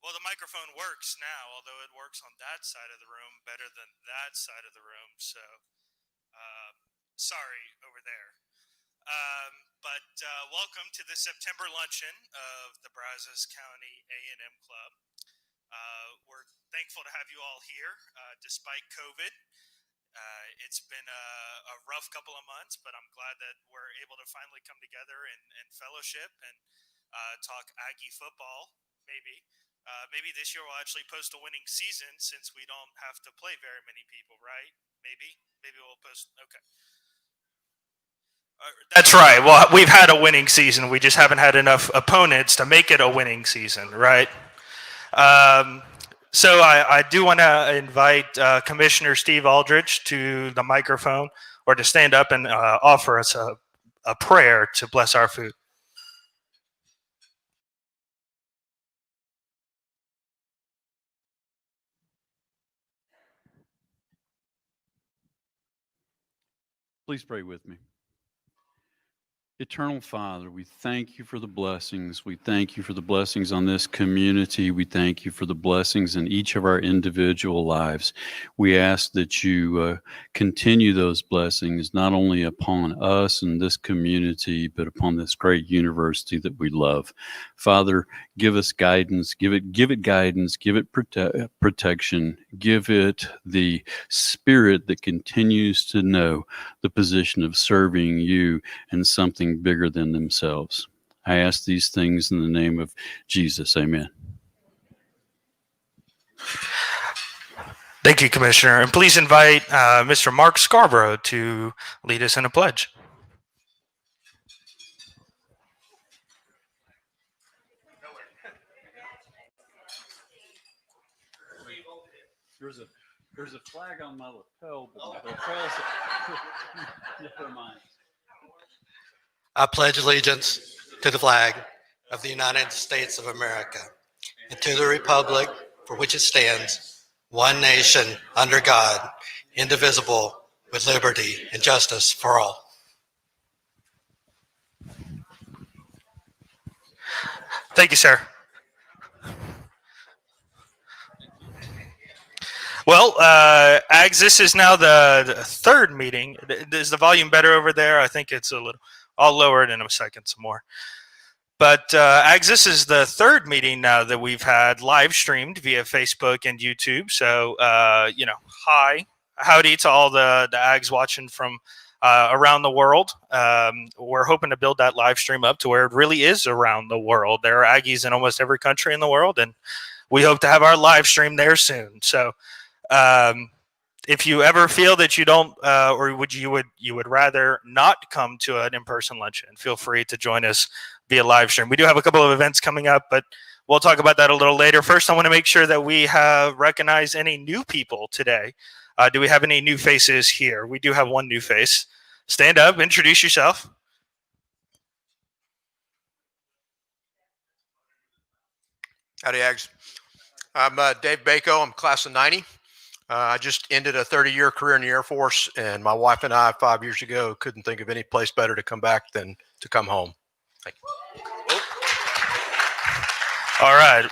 Well, the microphone works now, although it works on that side of the room better than that side of the room. So, sorry over there. But welcome to the September luncheon of the Brazos County A&M Club. We're thankful to have you all here, despite COVID. It's been a rough couple of months, but I'm glad that we're able to finally come together and fellowship and talk Aggie football, maybe. Maybe this year we'll actually post a winning season since we don't have to play very many people, right? Maybe we'll post. Okay. That's right. Well, we've had a winning season. We just haven't had enough opponents to make it a winning season, right? So I do want to invite Commissioner Steve Aldrich to the microphone or to stand up and offer us a prayer to bless our food. Please pray with me. Eternal Father, we thank you for the blessings. We thank you for the blessings on this community. We thank you for the blessings in each of our individual lives. We ask that you continue those blessings not only upon us and this community, but upon this great university that we love. Father, give us guidance. Give it guidance. Give it protection. Give it the spirit that continues to know the position of serving you and something bigger than themselves. I ask these things in the name of Jesus. Amen. Thank you, Commissioner. And please invite Mr. Mark Scarborough to lead us in a pledge. There's a flag on my lapel, but my lapel's never mind. I pledge allegiance to the flag of the United States of America and to the republic for which it stands, one nation under God, indivisible, with liberty and justice for all. Thank you, sir. Well, Ags, this is now the third meeting. Is the volume better over there? I think it's a little. I'll lower it in a second some more. But Ags, this is the third meeting now that we've had live streamed via Facebook and YouTube. So, howdy to all the Ags watching from around the world. We're hoping to build that live stream up to where it really is around the world. There are Aggies in almost every country in the world, and we hope to have our live stream there soon. So, if you ever feel that you don't, or you would rather not come to an in-person luncheon, feel free to join us via live stream. We do have a couple of events coming up, but we'll talk about that a little later. First, I want to make sure that we have recognized any new people today. Do we have any new faces here? We do have one new face. Stand up, introduce yourself. Howdy, Ags. I'm Dave Bako. I'm class of 90. I just ended a 30-year career in the Air Force, and my wife and I 5 years ago couldn't think of any place better to come back than to come home. Thank you. All right.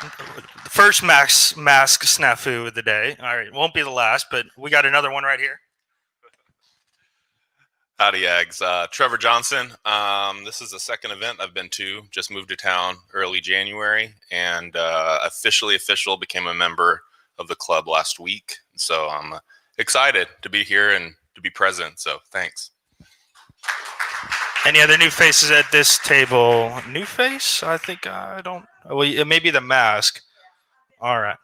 First mask snafu of the day. All right. Won't be the last, but we got another one right here. Howdy, Ags. Trevor Johnson. This is the second event I've been to. Just moved to town early January, and official became a member of the club last week. So I'm excited to be here and to be present. So thanks. Any other new faces at this table? New face? I think I don't. Well, it may be the mask. All right.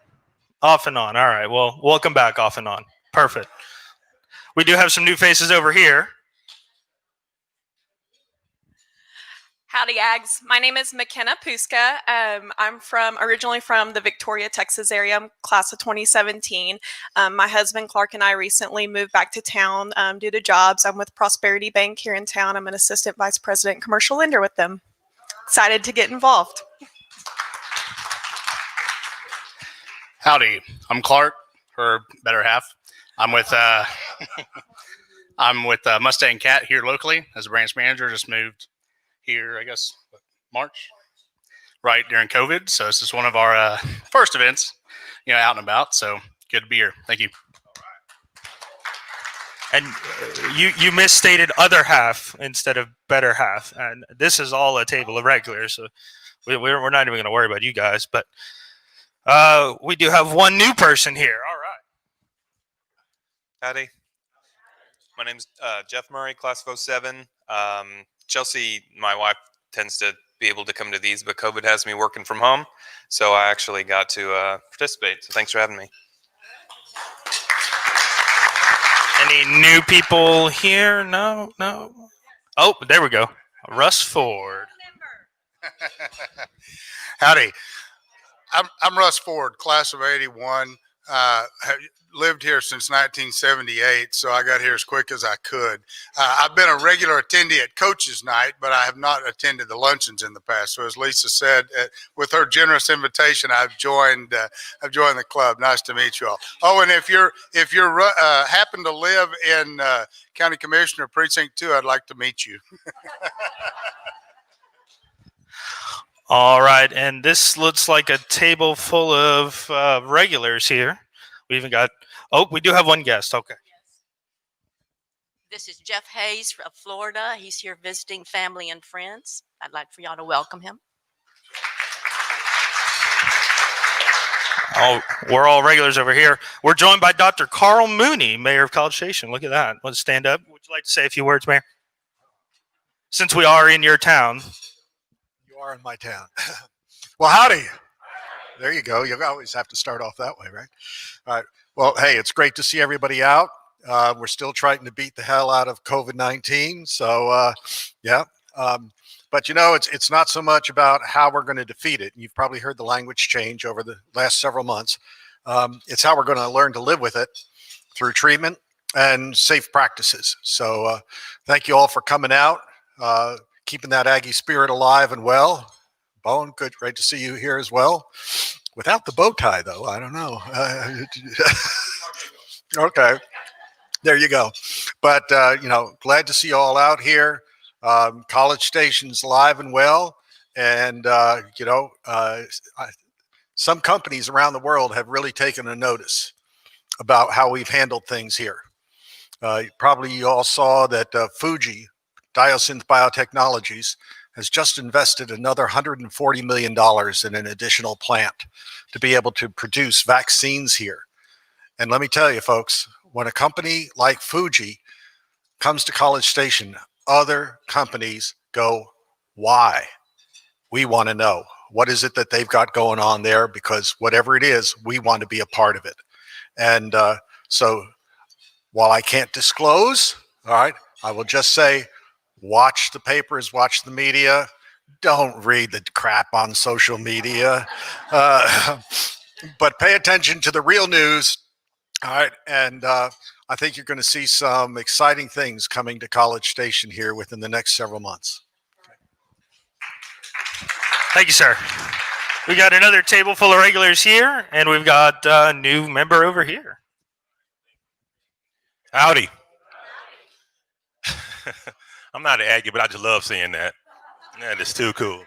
Off and on. All right. Well, welcome back, off and on. Perfect. We do have some new faces over here. Howdy, Ags. My name is McKenna Puska. I'm originally from the Victoria, Texas area. I'm class of 2017. My husband, Clark, and I recently moved back to town due to jobs. I'm with Prosperity Bank here in town. I'm an assistant vice president commercial lender with them. Excited to get involved. Howdy, I'm Clark, her better half. I'm with Mustang Cat here locally as a branch manager. Just moved here, I guess, March. right during COVID. So this is one of our first events, out and about. So good to be here. Thank you. And you misstated other half instead of better half. And this is all a table of regulars. So we're not even going to worry about you guys. But we do have one new person here. All right. Howdy. My name's Jeff Murray, class of 07. Chelsea, my wife, tends to be able to come to these, but COVID has me working from home. So I actually got to participate. So thanks for having me. Any new people here? No. Oh, there we go. Russ Ford. Howdy. I'm Russ Ford, class of 81. Lived here since 1978, so I got here as quick as I could. I've been a regular attendee at Coach's Night, but I have not attended the luncheons in the past. So as Lisa said, with her generous invitation, I've joined the club. Nice to meet you all. Oh, and if you're happen to live in County Commissioner Precinct 2, I'd like to meet you. All right, and this looks like a table full of regulars here. We even got, we do have one guest. Okay. This is Jeff Hayes of Florida. He's here visiting family and friends. I'd like for y'all to welcome him. Oh, we're all regulars over here. We're joined by Dr. Carl Mooney, Mayor of College Station. Look at that. Want to stand up? Would you like to say a few words, Mayor? Since we are in your town. You are in my town. Well, howdy. There you go. You always have to start off that way, right? All right. Well, hey, it's great to see everybody out. We're still trying to beat the hell out of COVID-19. So, yeah. But, it's not so much about how we're going to defeat it. You've probably heard the language change over the last several months. It's how we're going to learn to live with it through treatment and safe practices. So thank you all for coming out, keeping that Aggie spirit alive and well. Bowen, great to see you here as well. Without the bow tie, though, I don't know. Okay, there you go. But, glad to see you all out here. College Station's live and well. And, some companies around the world have really taken a notice about how we've handled things here. Probably you all saw that Fuji, Diosynth Biotechnologies, has just invested another $140 million in an additional plant to be able to produce vaccines here. And let me tell you, folks, when a company like Fuji comes to College Station, other companies go, why? We want to know. What is it that they've got going on there? Because whatever it is, we want to be a part of it. And so while I can't disclose, all right, I will just say, watch the papers, watch the media. Don't read the crap on social media, but pay attention to the real news. All right. And I think you're going to see some exciting things coming to College Station here within the next several months. Thank you, sir. We got another table full of regulars here, and we've got a new member over here. Howdy. I'm not an Aggie, but I just love seeing that. That is too cool.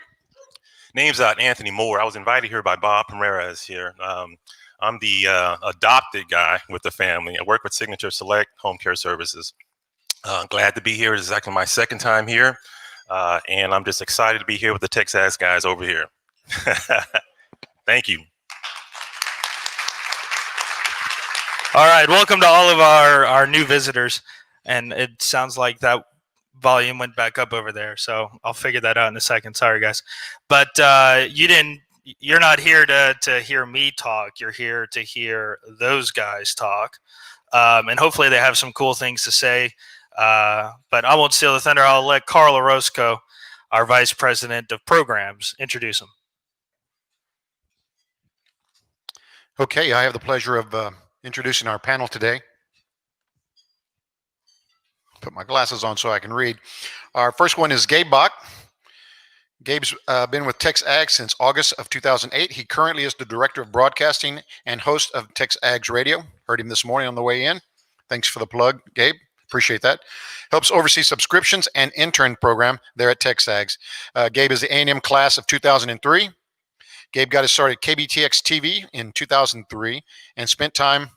Name's Anthony Moore. I was invited here by Bob Ramirez here. I'm the adopted guy with the family. I work with Signature Select Home Care Services. Glad to be here. This is actually my second time here. And I'm just excited to be here with the TexAgs guys over here. Thank you. All right. Welcome to all of our new visitors. And it sounds like that volume went back up over there. So I'll figure that out in a second. Sorry, guys. But you're not here to hear me talk. You're here to hear those guys talk. And hopefully they have some cool things to say. But I won't steal the thunder. I'll let Carl Orozco, our Vice President of Programs, introduce him. Okay, I have the pleasure of introducing our panel today. Put my glasses on so I can read. Our first one is Gabe Bock. Gabe's been with TexAgs since August of 2008. He currently is the Director of Broadcasting and host of TexAgs Radio. Heard him this morning on the way in. Thanks for the plug, Gabe. Appreciate that. Helps oversee subscriptions and intern program there at TexAgs. Gabe is the A&M class of 2003. Gabe got his start at KBTX TV in 2003 and spent time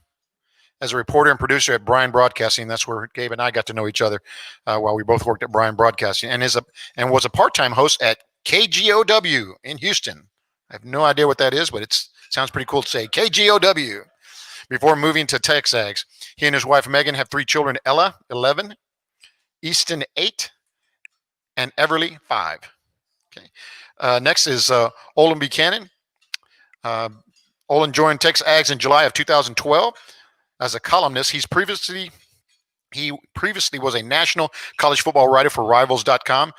as a reporter and producer at Bryan Broadcasting. That's where Gabe and I got to know each other while we both worked at Bryan Broadcasting, and was a part-time host at KGOW in Houston. I have no idea what that is, but it sounds pretty cool to say KGOW. Before moving to TexAgs, he and his wife Megan have 3 children: Ella, 11, Easton, 8, and Everly, 5. Okay. Next is Olin Buchannan. Olin joined TexAgs in July of 2012 as a columnist. He previously was a national college football writer for Rivals.com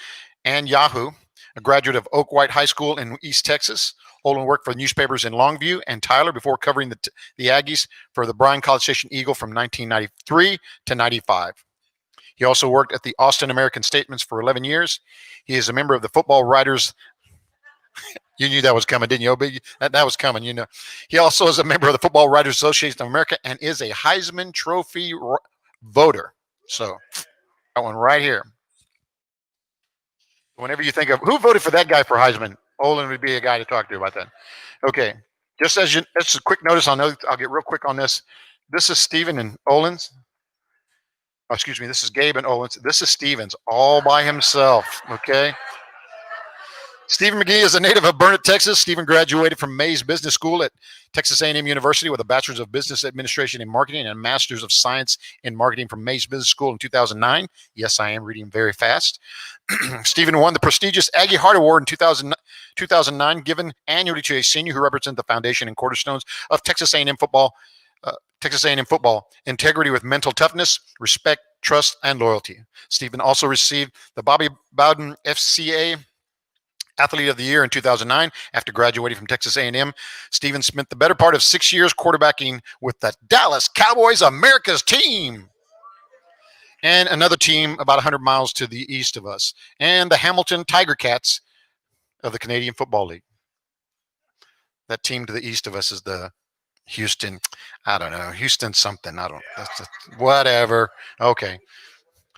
and Yahoo. A graduate of Oak White High School in East Texas, Olin worked for newspapers in Longview and Tyler before covering the Aggies for the Bryan College Station Eagle from 1993 to 95. He also worked at the Austin American Statesman for 11 years. He is a member of the Football Writers. You knew that was coming, didn't you? That was coming, you know. He also is a member of the Football Writers Association of America and is a Heisman Trophy voter. So that one right here. Whenever you think of who voted for that guy for Heisman, Olin would be a guy to talk to about that. Okay, just as a quick notice, I'll get real quick on this. This is Stephen and Olin's. Oh, excuse me, this is Gabe and Olin's. This is Stephen's all by himself, okay? Stephen McGee is a native of Burnet, Texas. Stephen graduated from Mays Business School at Texas A&M University with a Bachelor's of Business Administration in Marketing and a Master's of Science in Marketing from Mays Business School in 2009. Yes, I am reading very fast. Stephen won the prestigious Aggie Heart Award in 2009, given annually to a senior who represents the foundation and cornerstones of Texas A&M football. Integrity with mental toughness, respect, trust, and loyalty. Stephen also received the Bobby Bowden FCA Athlete of the Year in 2009 after graduating from Texas A&M. Stephen spent the better part of 6 years quarterbacking with the Dallas Cowboys, America's team, and another team about 100 miles to the east of us, and the Hamilton Tiger Cats of the Canadian Football League. That team to the east of us is the Houston, I don't know, Houston something, whatever. Okay.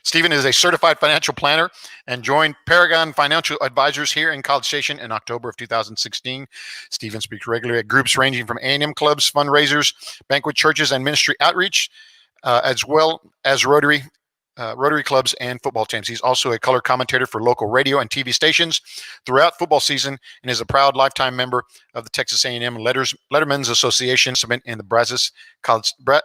Stephen is a certified financial planner and joined Paragon Financial Advisors here in College Station in October of 2016. Stephen speaks regularly at groups ranging from A&M clubs, fundraisers, banquet churches, and ministry outreach, as well as Rotary clubs and football teams. He's also a color commentator for local radio and TV stations throughout football season and is a proud lifetime member of the Texas A&M Lettermen's Association in the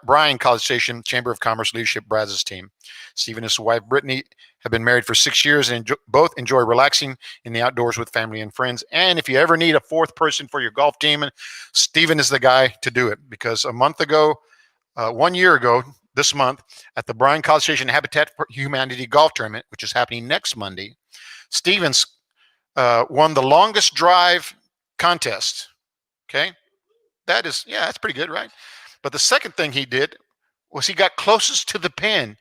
Bryan College Station Chamber of Commerce Leadership Brazos team. Stephen and his wife Brittany have been married for 6 years and both enjoy relaxing in the outdoors with family and friends. And if you ever need a fourth person for your golf team, Stephen is the guy to do it, because 1 year ago, this month at the Bryan College Station Habitat for Humanity Golf Tournament, which is happening next Monday, Stevens won the longest drive contest. Okay. That's pretty good, right? But the second thing he did was he got closest to the pin.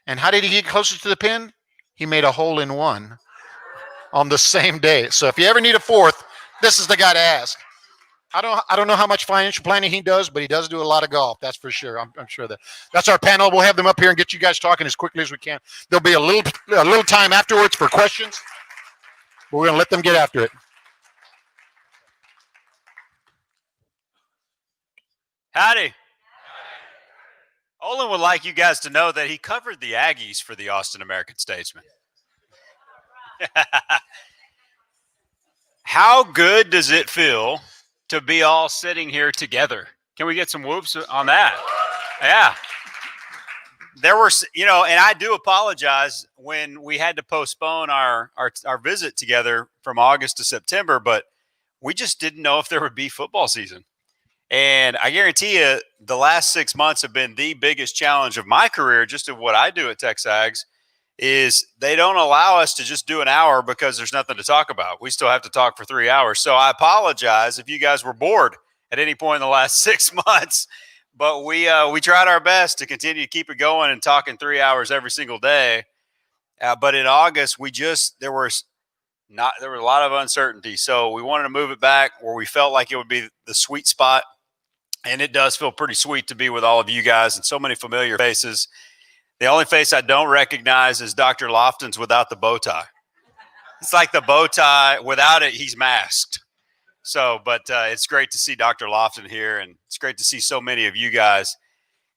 And how did he get closest to the pin? He made a hole-in-one on the same day. So if you ever need a fourth, this is the guy to ask. I don't know how much financial planning he does, but he does do a lot of golf. That's for sure. I'm sure that's our panel. We'll have them up here and get you guys talking as quickly as we can. There'll be a little time afterwards for questions, but we're going to let them get after it. Howdy. Olin would like you guys to know that he covered the Aggies for the Austin American Statesman. How good does it feel to be all sitting here together? Can we get some whoops on that? Yeah. There were, and I do apologize when we had to postpone our visit together from August to September, but we just didn't know if there would be football season. And I guarantee you the last 6 months have been the biggest challenge of my career, just of what I do at TexAgs, is they don't allow us to just do an hour because there's nothing to talk about. We still have to talk for 3 hours. So I apologize if you guys were bored at any point in the last 6 months, but we tried our best to continue to keep it going and talking 3 hours every single day. But in August, there was a lot of uncertainty. So we wanted to move it back where we felt like it would be the sweet spot. And it does feel pretty sweet to be with all of you guys and so many familiar faces. The only face I don't recognize is Dr. Lofton's without the bow tie. It's like the bow tie. Without it, he's masked. So, but it's great to see Dr. Lofton here, and it's great to see so many of you guys.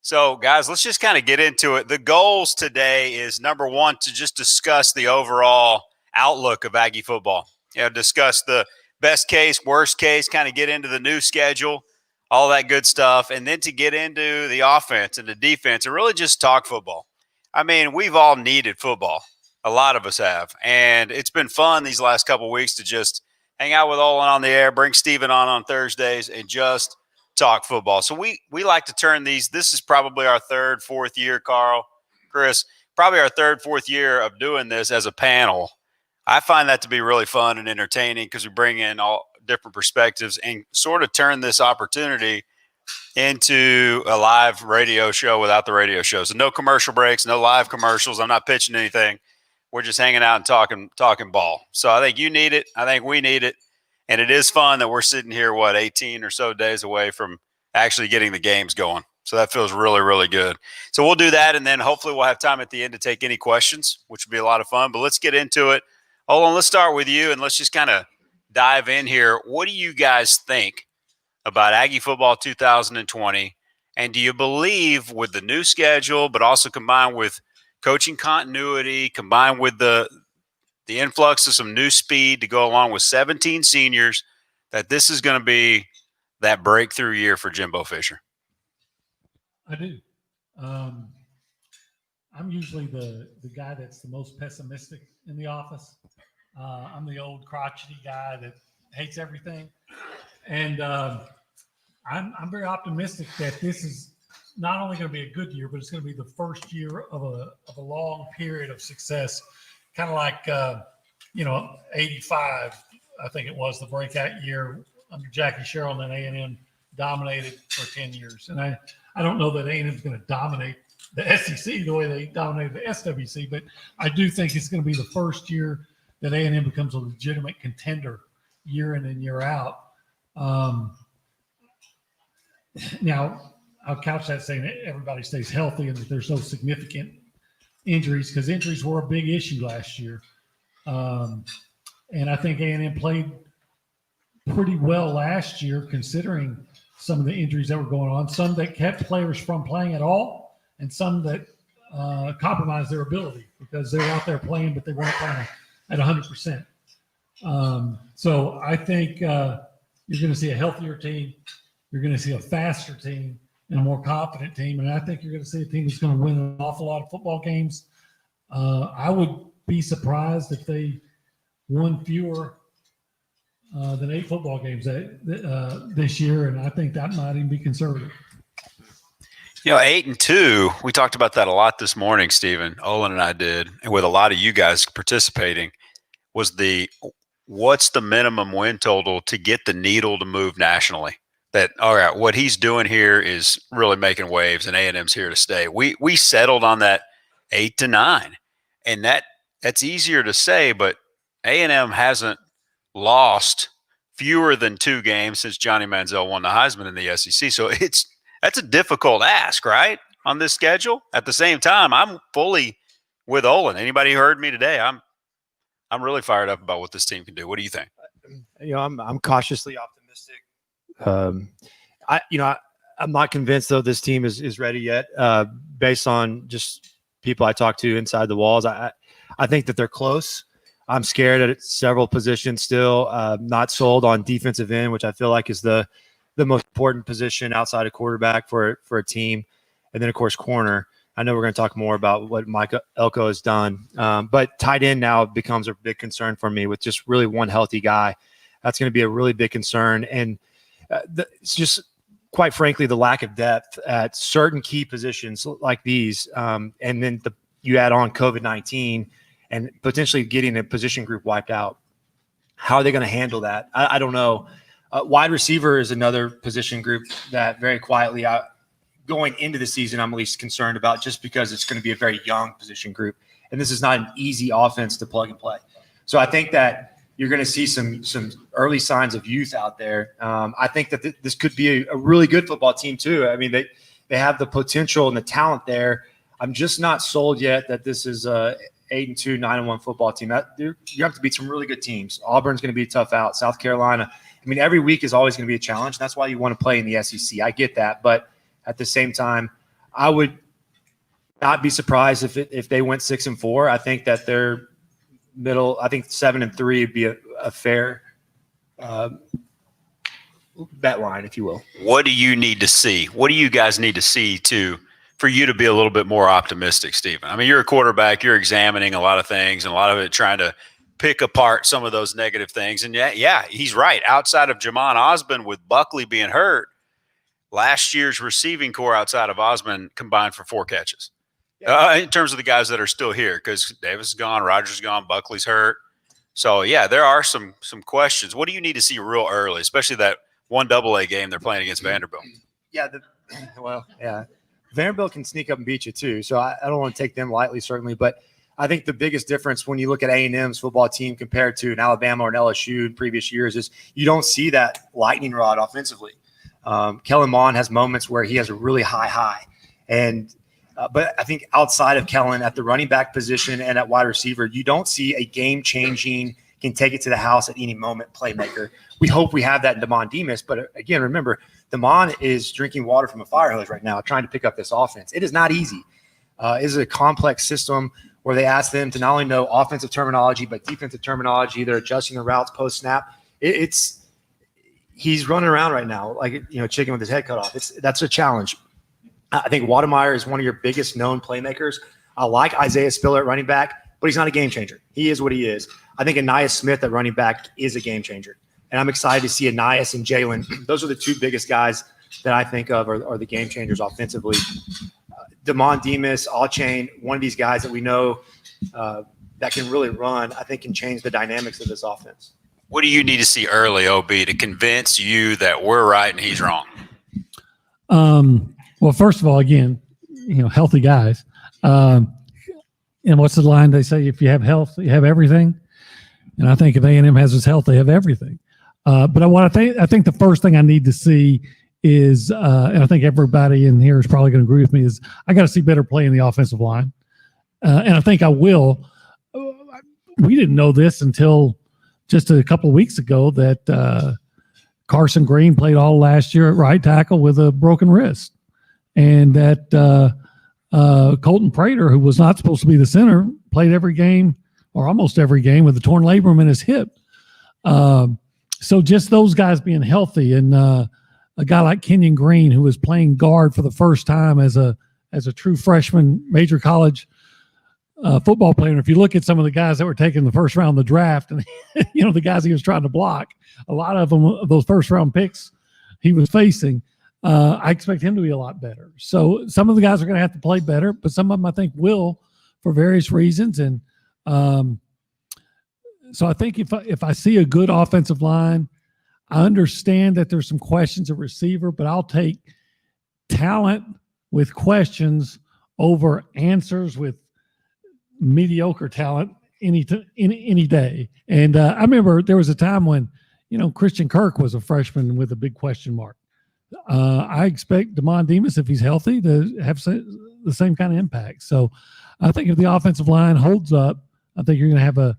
So, guys, let's just kind of get into it. The goals today is, number one, to just discuss the overall outlook of Aggie football. Discuss the best case, worst case, kind of get into the new schedule, all that good stuff, and then to get into the offense and the defense and really just talk football. I mean, we've all needed football. A lot of us have. And it's been fun these last couple of weeks to just hang out with Olin on the air, bring Steven on Thursdays, and just talk football. So we like to turn these. This is probably our third, fourth year, Carl, Chris, probably our third, fourth year of doing this as a panel. I find that to be really fun and entertaining because we bring in all different perspectives and sort of turn this opportunity into a live radio show without the radio show. So no commercial breaks, no live commercials. I'm not pitching anything. We're just hanging out and talking ball. So I think you need it. I think we need it. And it is fun that we're sitting here, 18 or so days away from actually getting the games going. So that feels really, really good. So we'll do that, and then hopefully we'll have time at the end to take any questions, which would be a lot of fun. But let's get into it. Olin, let's start with you, and let's just kind of dive in here. What do you guys think about Aggie Football 2020? And do you believe with the new schedule, but also combined with coaching continuity, combined with the influx of some new speed to go along with 17 seniors, that this is going to be that breakthrough year for Jimbo Fisher? I do. I'm usually the guy that's the most pessimistic in the office. I'm the old crotchety guy that hates everything. And I'm very optimistic that this is not only going to be a good year, but it's going to be the first year of a long period of success. Kind of like, 85, I think it was the breakout year under Jackie Sherrill, and then A&M dominated for 10 years. And I don't know that A&M is going to dominate the SEC the way they dominated the SWC, but I do think it's going to be the first year that A&M becomes a legitimate contender year in and year out. Now, I'll couch that saying that everybody stays healthy and that there's no significant injuries, because injuries were a big issue last year. And I think A&M played pretty well last year, considering some of the injuries that were going on, some that kept players from playing at all, and some that compromised their ability because they were out there playing, but they weren't playing at 100%. So I think you're going to see a healthier team. You're going to see a faster team and a more confident team. And I think you're going to see a team that's going to win an awful lot of football games. I would be surprised if they won fewer than 8 football games this year, and I think that might even be conservative. 8-2, we talked about that a lot this morning, Stephen. Olin and I did, and with a lot of you guys participating, was what's the minimum win total to get the needle to move nationally? That, all right, what he's doing here is really making waves, and A&M's here to stay. We settled on that 8-9, and that's easier to say, but A&M hasn't lost fewer than 2 games since Johnny Manziel won the Heisman in the SEC. So that's a difficult ask, right, on this schedule. At the same time, I'm fully with Olin. Anybody who heard me today, I'm really fired up about what this team can do. What do you think? I'm cautiously optimistic. I'm not convinced though this team is ready yet. Based on just people I talked to inside the walls, I think that they're close. I'm scared at several positions still. Not sold on defensive end, which I feel like is the most important position outside of quarterback for a team, and then of course corner. I know we're going to talk more about what Mike Elko has done, but tight end now becomes a big concern for me with just really one healthy guy. That's going to be a really big concern, and it's just quite frankly the lack of depth at certain key positions like these, and then you add on COVID-19 and potentially getting a position group wiped out. How are they going to handle that? I don't know. Wide receiver is another position group that very quietly going into the season I'm at least concerned about, just because it's going to be a very young position group, and this is not an easy offense to plug and play. So I think that you're going to see some early signs of youth out there. I think that this could be a really good football team too. I mean, they have the potential and the talent there. I'm just not sold yet that this is 8-2, 9-1 football team. You have to beat some really good teams. Auburn's going to be tough out. South Carolina, I mean, every week is always going to be a challenge. That's why you want to play in the SEC. I get that. But at the same time, I would not be surprised if they went 6-4. I think that their middle, I think 7-3 would be a fair bet line, if you will. What do you need to see? What do you guys need to see for you to be a little bit more optimistic, Stephen? I mean, you're a quarterback. You're examining a lot of things, and a lot of it trying to pick apart some of those negative things. And yeah, he's right. Outside of Jamon Osmond, with Buckley being hurt, last year's receiving core outside of Osmond combined for 4 catches. In terms of the guys that are still here, because Davis is gone, Rogers is gone, Buckley's hurt. So, yeah, there are some questions. What do you need to see real early, especially that 1 AA game they're playing against Vanderbilt? Yeah, Vanderbilt can sneak up and beat you too. So I don't want to take them lightly, certainly. But I think the biggest difference when you look at A&M's football team compared to an Alabama or an LSU in previous years is you don't see that lightning rod offensively. Kellen Mond has moments where he has a really high. And but I think outside of Kellen at the running back position and at wide receiver, you don't see a game-changing, can take it to the house at any moment playmaker. We hope we have that in Damon Demas. But again, remember, Damon is drinking water from a fire hose right now trying to pick up this offense. It is not easy. It is a complex system where they ask them to not only know offensive terminology, but defensive terminology. They're adjusting the routes post-snap. He's running around right now like, chicken with his head cut off. That's a challenge. I think Wademeyer is one of your biggest known playmakers. I like Isaiah Spiller at running back, but he's not a game changer. He is what he is. I think Anais Smith at running back is a game changer. And I'm excited to see Anais and Jalen. Those are the 2 biggest guys that I think of are the game changers offensively. Damon Demas, All-Chain, one of these guys that we know that can really run, I think can change the dynamics of this offense. What do you need to see early, OB, to convince you that we're right and he's wrong? Well, first of all, again, healthy guys. And what's the line they say? If you have health, you have everything. And I think if A&M has its health, they have everything. But I think the first thing I need to see is, and I think everybody in here is probably going to agree with me, is I got to see better play in the offensive line. And I think I will. We didn't know this until just a couple of weeks ago that Carson Green played all last year at right tackle with a broken wrist. And that Colton Prater, who was not supposed to be the center, played every game or almost every game with a torn labrum in his hip. So just those guys being healthy, and a guy like Kenyon Green, who was playing guard for the first time as a true freshman major college football player. And if you look at some of the guys that were taken in the first round of the draft, and the guys he was trying to block, a lot of them, those first round picks he was facing, I expect him to be a lot better. So some of the guys are going to have to play better, but some of them I think will for various reasons. And so I think if I see a good offensive line, I understand that there's some questions at receiver, but I'll take talent with questions over answers with mediocre talent any day. And I remember there was a time when, Christian Kirk was a freshman with a big question mark. I expect Damon Demas, if he's healthy, to have the same kind of impact. So I think if the offensive line holds up, I think you're going to have a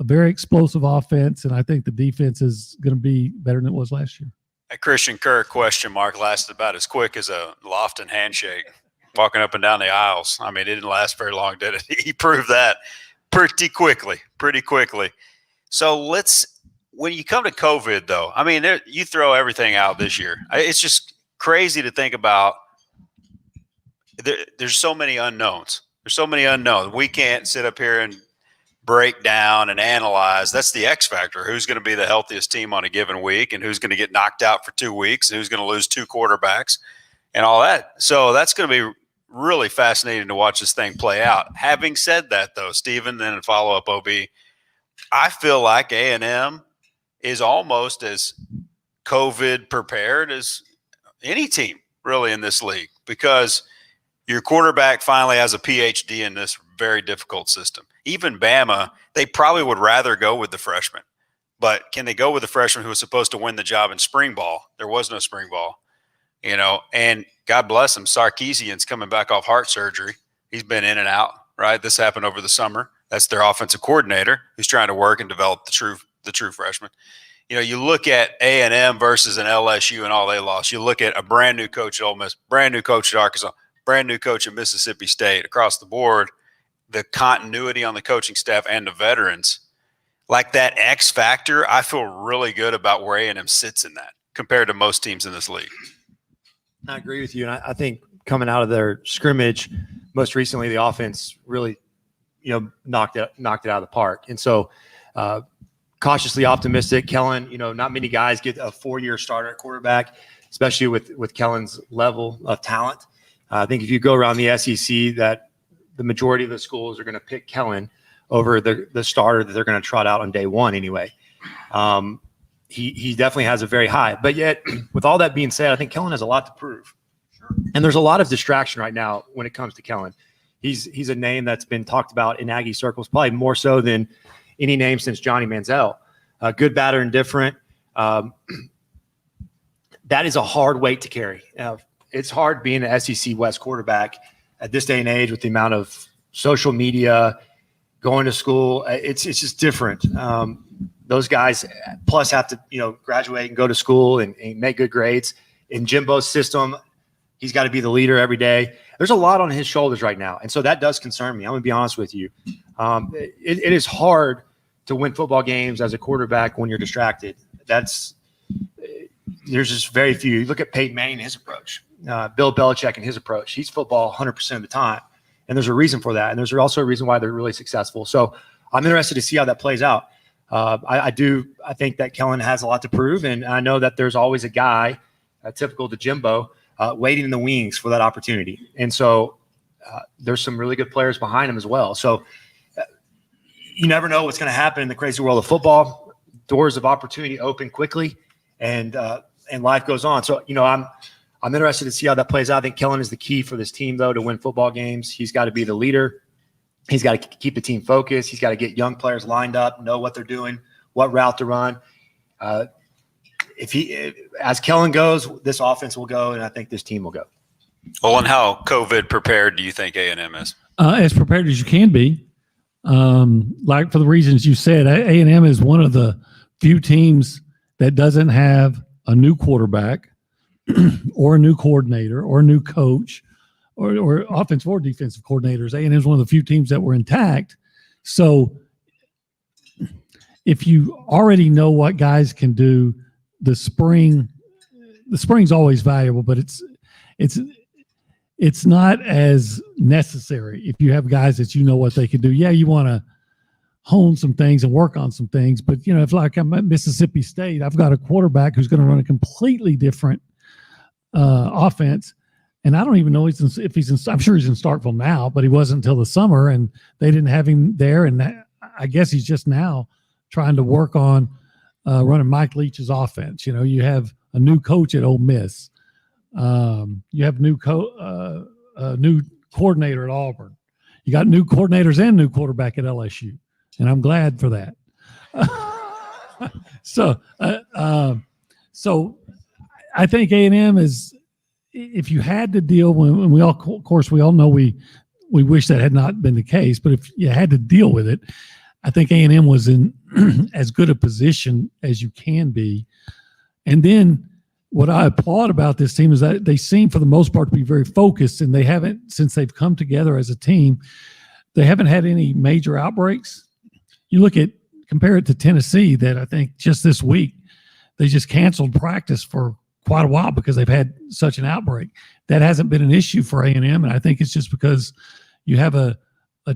very explosive offense, and I think the defense is going to be better than it was last year. That Christian Kirk question mark lasted about as quick as a Lofton handshake, walking up and down the aisles. I mean, it didn't last very long, did it? He proved that pretty quickly. So when you come to COVID, though, I mean, you throw everything out this year. It's just crazy to think about. There's so many unknowns. We can't sit up here and break down and analyze. That's the X factor. Who's going to be the healthiest team on a given week, and who's going to get knocked out for 2 weeks, and who's going to lose 2 quarterbacks and all that. So that's going to be really fascinating to watch this thing play out. Having said that, though, Stephen, then follow up, OB, I feel like A&M is almost as COVID prepared as any team really in this league, because your quarterback finally has a PhD in this very difficult system. Even Bama, they probably would rather go with the freshman. But can they go with the freshman who was supposed to win the job in spring ball? There was no spring ball, and God bless him, Sarkisian's coming back off heart surgery. He's been in and out, right? This happened over the summer. That's their offensive coordinator who's trying to work and develop the true freshman. you look at A&M versus an LSU and all they lost. You look at a brand new coach at Ole Miss, brand new coach at Arkansas, brand new coach at Mississippi State. Across the board, the continuity on the coaching staff and the veterans, like that X factor, I feel really good about where A&M sits in that compared to most teams in this league. I agree with you, and I think coming out of their scrimmage, most recently, the offense really, knocked it out of the park. And so, cautiously optimistic. Kellen, not many guys get a 4-year starter at quarterback, especially with Kellen's level of talent. I think if you go around the SEC, that the majority of the schools are going to pick Kellen over the starter that they're going to trot out on day one anyway. He definitely has a very high. But yet, with all that being said, I think Kellen has a lot to prove. And there's a lot of distraction right now when it comes to Kellen. He's a name that's been talked about in Aggie circles, probably more so than any name since Johnny Manziel. Good, bad, or indifferent. That is a hard weight to carry. It's hard being an SEC West quarterback at this day and age with the amount of social media, going to school. It's just different. Those guys plus have to graduate and go to school and make good grades. In Jimbo's system, he's got to be the leader every day. There's a lot on his shoulders right now, and so that does concern me. I'm going to be honest with you. It is hard to win football games as a quarterback when you're distracted. There's just very few. You look at Peyton Manning and his approach, Bill Belichick and his approach. He's football 100% of the time, and there's a reason for that, and there's also a reason why they're really successful. So I'm interested to see how that plays out. I think that Kellen has a lot to prove, and I know that there's always a guy, typical to Jimbo, waiting in the wings for that opportunity. And so there's some really good players behind him as well. So you never know what's going to happen in the crazy world of football. Doors of opportunity open quickly, and life goes on. So, I'm interested to see how that plays out. I think Kellen is the key for this team, though, to win football games. He's got to be the leader. He's got to keep the team focused. He's got to get young players lined up, know what they're doing, what route to run. As Kellen goes, this offense will go, and I think this team will go. Olin, how COVID prepared do you think A&M is? As prepared as you can be. Like for the reasons you said, A&M is one of the few teams that doesn't have a new quarterback or a new coordinator or a new coach or offensive or defensive coordinators. A&M is one of the few teams that were intact. So if you already know what guys can do, the spring's always valuable, but it's not as necessary if you have guys that what they can do. Yeah, you want to hone some things and work on some things, but if like I'm at Mississippi State, I've got a quarterback who's going to run a completely different offense, and I don't even know if he's in. I'm sure he's in Starkville now, but he wasn't until the summer, and they didn't have him there. And I guess he's just now trying to work on running Mike Leach's offense. You have a new coach at Ole Miss. You have new coordinator at Auburn. You got new coordinators and new quarterback at LSU, and I'm glad for that. So I think A&M is. If you had to deal when we all know we wish that had not been the case, but if you had to deal with it, I think A&M was in as good a position as you can be. And then what I applaud about this team is that they seem for the most part to be very focused, and they haven't, since they've come together as a team, they haven't had any major outbreaks. You compare it to Tennessee, that I think just this week, they just canceled practice for quite a while because they've had such an outbreak. That hasn't been an issue for A&M, and I think it's just because you have a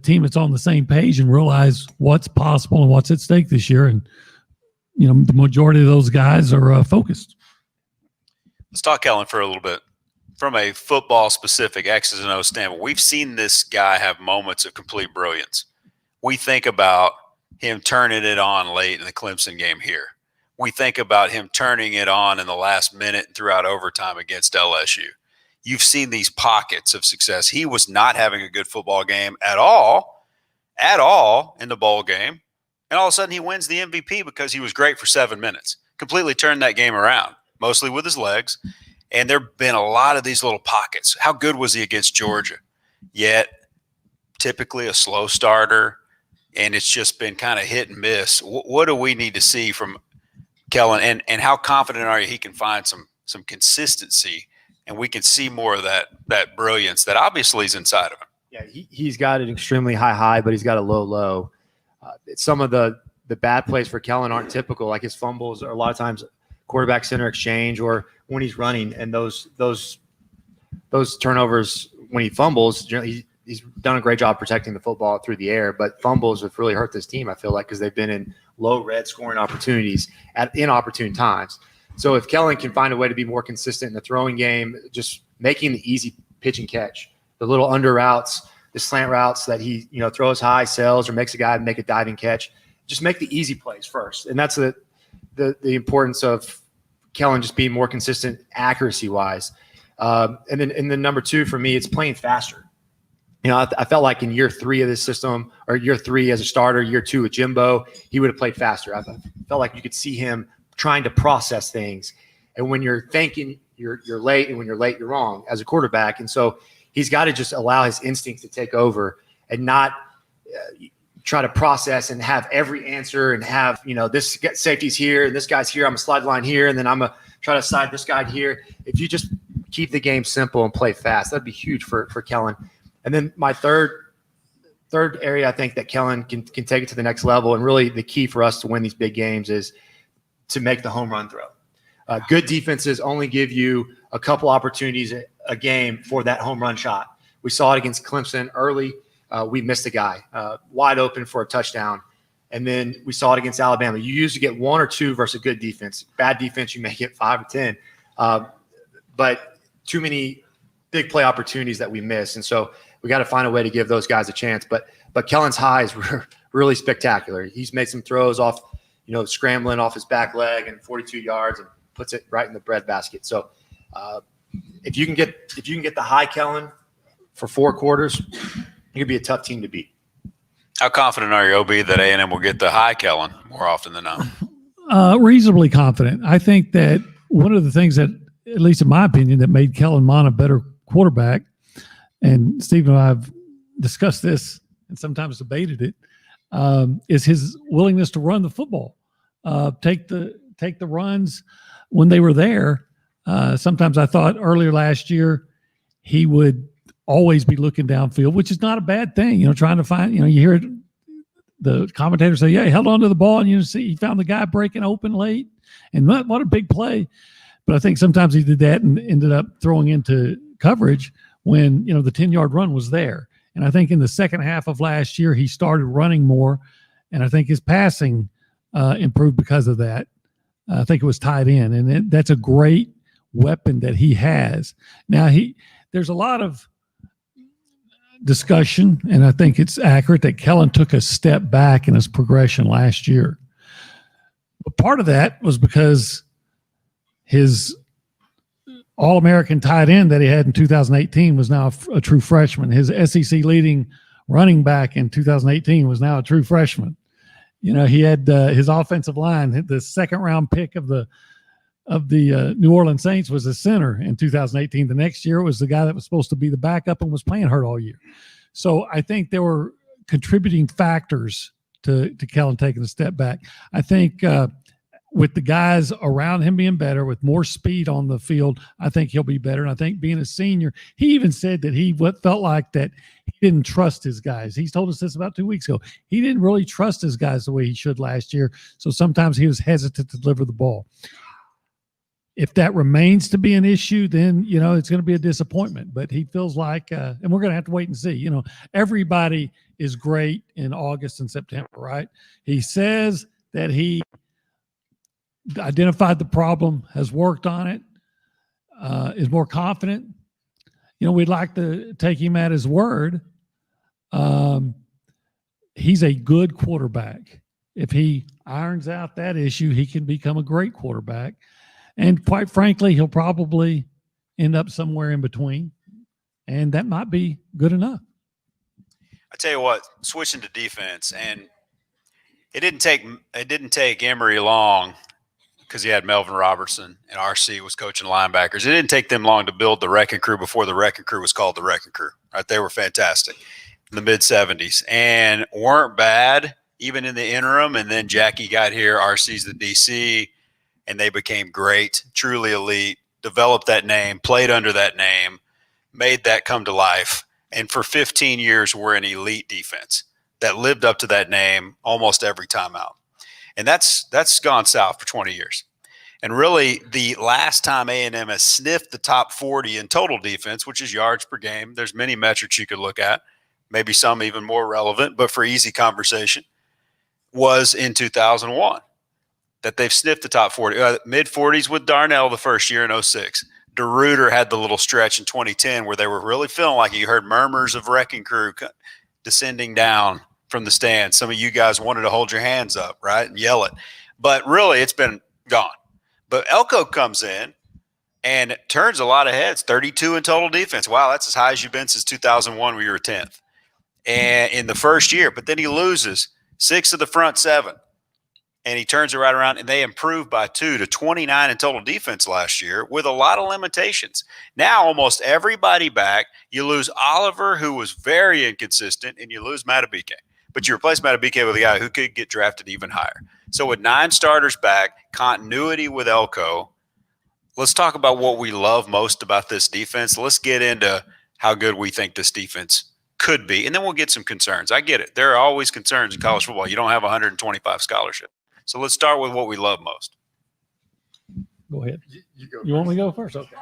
team that's on the same page and realize what's possible and what's at stake this year. And, the majority of those guys are focused. Let's talk Kellen for a little bit. From a football-specific X's and O's standpoint, we've seen this guy have moments of complete brilliance. We think about him turning it on late in the Clemson game here. We think about him turning it on in the last minute and throughout overtime against LSU. You've seen these pockets of success. He was not having a good football game at all in the bowl game. And all of a sudden he wins the MVP because he was great for 7 minutes. Completely turned that game around, mostly with his legs. And there have been a lot of these little pockets. How good was he against Georgia? Yet typically a slow starter, and it's just been kind of hit and miss. What do we need to see from Kellen, and how confident are you he can find some consistency, and we can see more of that brilliance that obviously is inside of him? Yeah, he's got an extremely high, but he's got a low. Some of the bad plays for Kellen aren't typical. Like his fumbles are a lot of times quarterback center exchange or when he's running, and those turnovers when he fumbles, he's done a great job protecting the football through the air. But fumbles have really hurt this team, I feel like, because they've been in low red scoring opportunities at inopportune times. So if Kellen can find a way to be more consistent in the throwing game, just making the easy pitch and catch, the little under routes, the slant routes that he throws high, sells, or makes a guy make a diving catch, just make the easy plays first. And that's the importance of Kellen just being more consistent accuracy wise. And then number two for me, it's playing faster. I felt like in year 3 of this system, or year 3 as a starter, year 2 with Jimbo, he would have played faster. I felt like you could see him trying to process things. And when you're thinking you're late, and when you're late, you're wrong as a quarterback. And so he's got to just allow his instincts to take over and not try to process and have every answer and have, this safety's here and this guy's here. I'm a slide line here. And then I'm going to try to side this guy here. If you just keep the game simple and play fast, that'd be huge for Kellen. And then my third area, I think that Kellen can take it to the next level. And really the key for us to win these big games is to make the home run throw. Good defenses only give you a couple opportunities a game for that home run shot. We saw it against Clemson early. We missed a guy wide open for a touchdown. And then we saw it against Alabama. You usually get 1 or 2 versus a good defense. Bad defense, you may get 5 or 10. But too many big play opportunities that we miss. And so we got to find a way to give those guys a chance. But Kellen's high is really spectacular. He's made some throws off, scrambling off his back leg and 42 yards and puts it right in the breadbasket. So if you can get the high Kellen for 4 quarters, you'll be a tough team to beat. How confident are you, OB, that A&M will get the high Kellen more often than not? Reasonably confident. I think that one of the things that, at least in my opinion, that made Kellen Mond a better quarterback, and Steve and I have discussed this and sometimes debated it, is his willingness to run the football, take the runs when they were there. Sometimes I thought earlier last year he would always be looking downfield, which is not a bad thing. Trying to find, you hear the commentators say, yeah, he held on to the ball and see he found the guy breaking open late, and what a big play. But I think sometimes he did that and ended up throwing into coverage when, the 10-yard run was there. And I think in the second half of last year, he started running more, and I think his passing improved because of that. I think it was tied in, and that's a great weapon that he has. Now, there's a lot of discussion, and I think it's accurate, that Kellen took a step back in his progression last year. But part of that was because his All-American tight end that he had in 2018 was now a true freshman. His SEC leading running back in 2018 was now a true freshman. He had his offensive line, the second-round pick of the New Orleans Saints was a center in 2018. The next year it was the guy that was supposed to be the backup and was playing hurt all year. So I think there were contributing factors to Kellen taking a step back. I think with the guys around him being better, with more speed on the field, I think he'll be better. And I think being a senior, he even said that he felt like that he didn't trust his guys. He's told us this about 2 weeks ago. He didn't really trust his guys the way he should last year. So sometimes he was hesitant to deliver the ball. If that remains to be an issue, then, it's going to be a disappointment. But he feels like, and we're going to have to wait and see. Everybody is great in August and September, right? He says that he identified the problem, has worked on it, is more confident. We'd like to take him at his word. He's a good quarterback. If he irons out that issue, he can become a great quarterback. And quite frankly, he'll probably end up somewhere in between, and that might be good enough. I tell you what, switching to defense, and it didn't take Emory long, because he had Melvin Robertson and RC was coaching linebackers. It didn't take them long to build the Wrecking Crew before the Wrecking Crew was called the Wrecking Crew. Right? They were fantastic in the mid-'70s and weren't bad even in the interim. And then Jackie got here, RC's the DC. and they became great, truly elite, developed that name, played under that name, made that come to life. And for 15 years, we're an elite defense that lived up to that name almost every time out. And that's gone south for 20 years. And really, the last time A&M has sniffed the top 40 in total defense, which is yards per game, there's many metrics you could look at, maybe some even more relevant, but for easy conversation, was in 2001. That they've sniffed the top 40, mid-40s with Darnell the first year in 06. DeRuyter had the little stretch in 2010 where they were really feeling like you heard murmurs of Wrecking Crew descending down from the stands. Some of you guys wanted to hold your hands up, right, and yell it. But really, it's been gone. But Elko comes in and turns a lot of heads, 32 in total defense. Wow, that's as high as you've been since 2001 where you were 10th. And in the first year, but then he loses 6 of the front 7. And he turns it right around, and they improved by 2 to 29 in total defense last year with a lot of limitations. Now almost everybody back. You lose Oliver, who was very inconsistent, and you lose Matabike. But you replace Matabike with a guy who could get drafted even higher. So with 9 starters back, continuity with Elko, let's talk about what we love most about this defense. Let's get into how good we think this defense could be, and then we'll get some concerns. I get it. There are always concerns in college football. You don't have 125 scholarships. So let's start with what we love most. Go ahead. You want me to go first? Okay.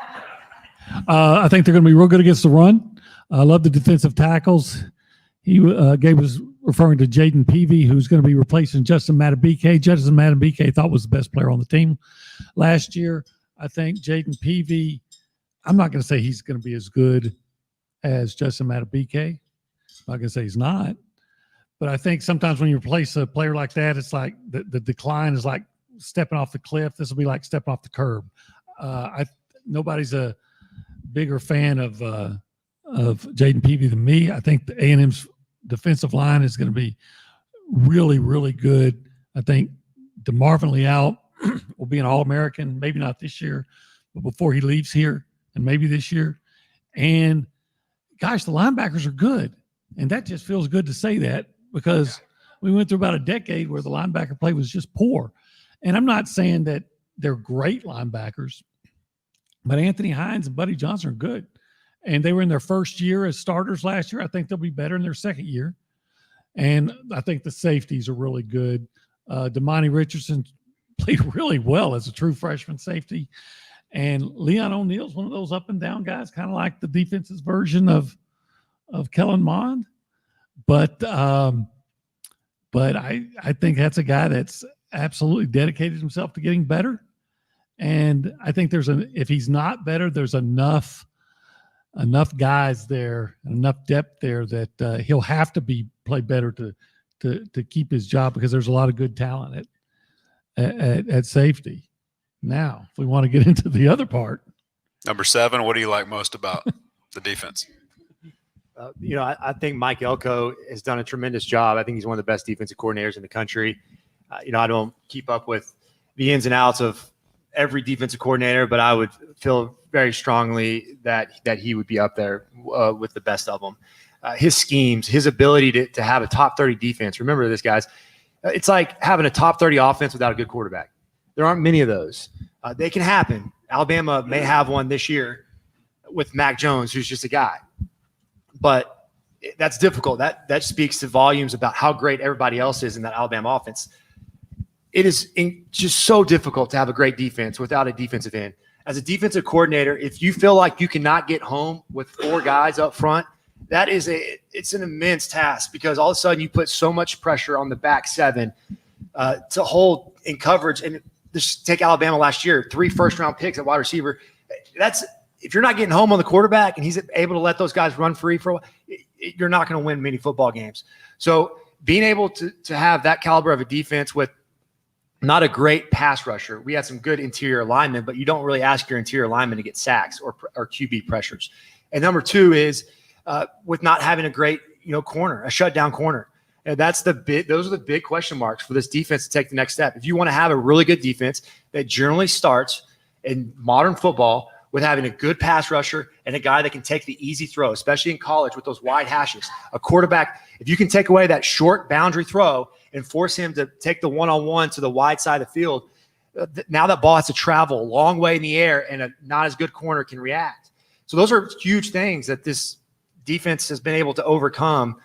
I think they're going to be real good against the run. I love the defensive tackles. Gabe was referring to Jaden Peavy, who's going to be replacing Justin Matabike. Justin Matabike thought was the best player on the team last year. I think Jaden Peavy, I'm not going to say he's going to be as good as Justin Matabike. I'm not going to say he's not. But I think sometimes when you replace a player like that, it's like the decline is like stepping off the cliff. This will be like stepping off the curb. Nobody's a bigger fan of Jaden Peavy than me. I think the A&M's defensive line is going to be really, really good. I think DeMarvin Leal will be an All-American, maybe not this year, but before he leaves here, and maybe this year. And, gosh, the linebackers are good. And that just feels good to say that, because we went through about a decade where the linebacker play was just poor. And I'm not saying that they're great linebackers, but Anthony Hines and Buddy Johnson are good. And they were in their first year as starters last year. I think they'll be better in their second year. And I think the safeties are really good. Damani Richardson played really well as a true freshman safety. And Leon O'Neal's one of those up and down guys, kind of like the defense's version of Kellen Mond. But I think that's a guy that's absolutely dedicated himself to getting better. And I think if he's not better, there's enough guys there, enough depth there that he'll have to play better to keep his job, because there's a lot of good talent at safety. Now, if we want to get into the other part. Number 7, what do you like most about the defense? I think Mike Elko has done a tremendous job. I think he's one of the best defensive coordinators in the country. I don't keep up with the ins and outs of every defensive coordinator, but I would feel very strongly that he would be up there with the best of them. His schemes, his ability to have a top 30 defense. Remember this, guys. It's like having a top 30 offense without a good quarterback. There aren't many of those. They can happen. Alabama may have one this year with Mac Jones, who's just a guy. But that's difficult. That speaks to volumes about how great everybody else is in that Alabama offense. It is just so difficult to have a great defense without a defensive end. As a defensive coordinator, if you feel like you cannot get home with 4 guys up front, it's an immense task, because all of a sudden you put so much pressure on the back 7 to hold in coverage. And just take Alabama last year, 3 first-round picks at wide receiver. If you're not getting home on the quarterback and he's able to let those guys run free for a while, you're not going to win many football games. So being able to have that caliber of a defense with not a great pass rusher. We had some good interior linemen, but you don't really ask your interior linemen to get sacks or QB pressures. And number 2 is with not having a great, corner, a shutdown corner. And those are the big question marks for this defense to take the next step. If you want to have a really good defense that generally starts in modern football with having a good pass rusher and a guy that can take the easy throw, especially in college with those wide hashes. A quarterback, if you can take away that short boundary throw and force him to take the one-on-one to the wide side of the field, now that ball has to travel a long way in the air, and a not as good corner can react. So those are huge things that this defense has been able to overcome.